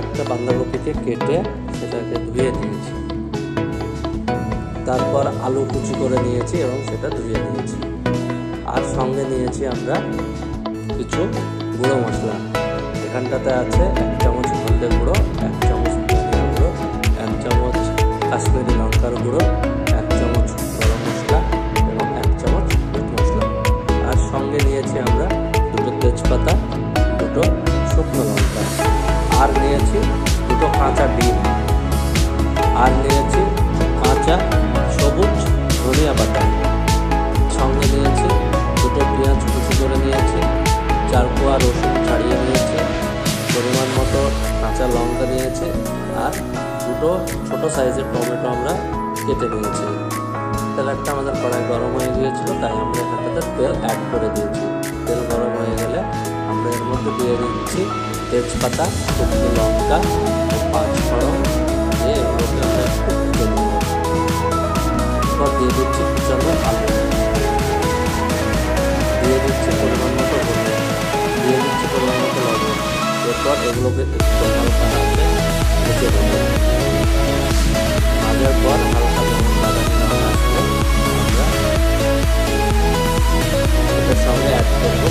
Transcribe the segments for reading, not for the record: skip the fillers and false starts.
একটা বাঁধাকপিকে কেটে সেটাকে ধুয়ে নিয়েছি, তারপর আলু কুচি করে নিয়েছি এবং সেটা ধুয়ে নিয়েছি। আর সঙ্গে নিয়েছি আমরা কিছু গুঁড়ো মশলা। এখানটাতে আছে 1 চামচ হলদে গুঁড়ো, 1 চামচ ধনিয়া গুঁড়ো, 1 চামচ কাশ্মীরি লঙ্কার গুঁড়ো, 1 চামচ গরম মশলা এবং 1 চামচ মিট মশলা। আর সঙ্গে নিয়েছি আমরা 2টো তেজপাতা, 2টো শুকনো লঙ্কা, আর নিয়েছি 2টো কাঁচা ডিম, আর নিয়েছি কাঁচা সবুজ ধনিয়া পাতা, সঙ্গে নিয়েছি 2টো পেঁয়াজ কুচি করে নিয়েছি, 4 কোয়া রসুন ছাড়িয়ে নিয়েছি, পরিমাণ মতো কাঁচা লঙ্কা নিয়েছি, আর 2টো ছোট সাইজের টমেটো আমরা কেটে নিয়েছি। তেলটা আমাদের কড়াই গরম হয়ে গিয়েছিল, তাই আমরা এখানটাতে তেল অ্যাড করে দিয়েছি। তেল গরম হয়ে গেলে আমরা এর মধ্যে দিয়ে দিচ্ছি তেজপাতা, শুকনো লঙ্কা ও 5 ফোড়ন দিয়ে এগুলোকে আমরা একটু ভেজে নেব। এরপর দিয়ে দিচ্ছি কুচানো আলু, দিয়ে দিচ্ছি পরিমাণ মতো হলুদ, দিয়ে দিচ্ছি পরিমাণ মতো লবণ। এরপর এগুলোকে একটু হালকা হাতে ভেজে দেব। ভাজার পর হালকা যখন বাদামি রং আসবে আমরা এটার সঙ্গে অ্যাড করব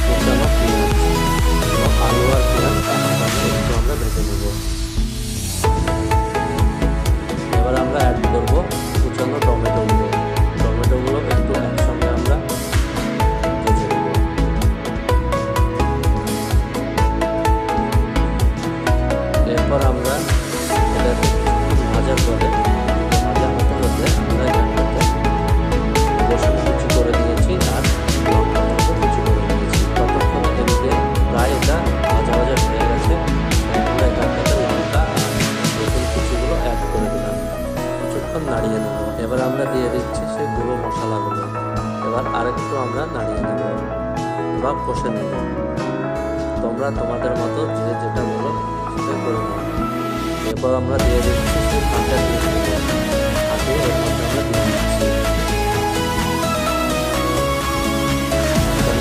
কুচানো পেঁয়াজ এবং আলু আর পেঁয়াজ একসঙ্গে একটু আমরা ভেজে নেব। এবার আমরা অ্যাড করব কুচানো টমেটোগুলো। টমেটোগুলো একটু একসঙ্গে আমরা ভেজে নেব। এরপর আমরা এটাকে ভাজার পরে ভাজা হতে হতে আমরা এখানটাতে রসুন কুচি করে নিয়েছি আর লঙ্কা কুচি করে নিয়েছি। ততক্ষণ এদিকে প্রায় এটা ভাজা ভাজা হয়ে গেছে, আমরা এখানটাতে লঙ্কা আর রসুন কুচিগুলো অ্যাড করে দিলাম। কিছুক্ষণ নাড়িয়ে নেব। এবার আমরা দিয়ে দিচ্ছি সেই গুঁড়ো মশলাগুলো। এবার আরেকটু আমরা নাড়িয়ে নেব বা কষে নেব। তোমরা তোমাদের মতো যে যেটা বলো সেটা করে নাও। এরপর আমরা দিয়ে দিচ্ছি সেই কাঁচা ডিমগুলো, ফাটিয়ে এর মধ্যে আমরা দিয়ে দিচ্ছি।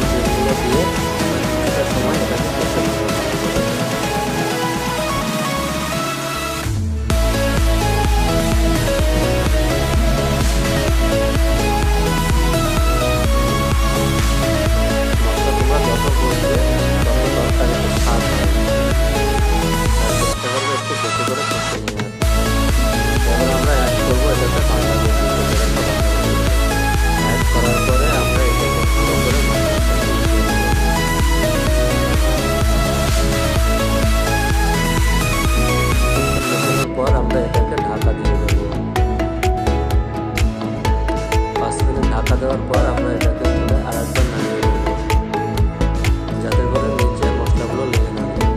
ডিমগুলো দিয়ে কিছুটা সময় এটাকে কষে নেব। মশলা তোমরা যত করবে তত তরকারিতে স্বাদ হয়, তাই চেষ্টা করবে একটু বেশি করে কষে নিয়ে আসবে। এবার আমরা অ্যাড করবো এটাতে বাঁধাকপি, অ্যাড করার পরে আমরা এটাকে ভালো করে পর আমরা এটাকে ঢাকা দিয়ে দেবো। 5 মিনিট ঢাকা দেওয়ার পর আমরা এটাকে তুলে আরেকবার নাড়িয়ে দেবো, যাতে করে নিচে মশলাগুলো লেগে না যায়।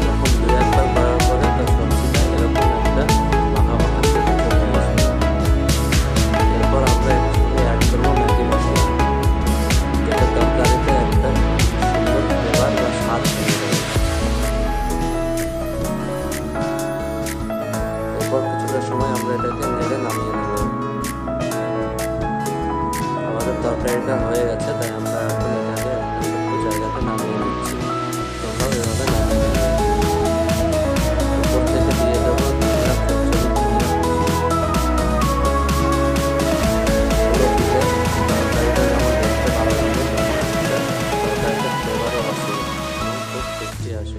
এরকম 2-1 বার করার পরে তার সবজিটা এরকম একটা মাখা মাখা চলে আসবে। এরপর আমরা এর সঙ্গে অ্যাড করবো ম্যাগি মশলা, যেটা তরকারিতে একটা সুন্দর ফ্লেভার বা স্বাদ দিয়ে দেবে। এরপর কিছুটা সময় আমরা এটাকে নেড়ে নামিয়ে নেব। আমাদের তরকারিটা হয়ে গেছে, তাই আমরা এখন এটাকে একটা ছোট্ট জায়গাতে নামিয়ে নিচ্ছি। তোমরাও এভাবে নামিয়ে নেবে। উপর থেকে দিয়ে দেবো ধনিয়া কুচি, এগুলো দিলে তরকারিটা যেমন দেখতে ভালো লাগে, তরকারিটার ফ্লেভারও আসে এবং খুব টেস্টি আসে।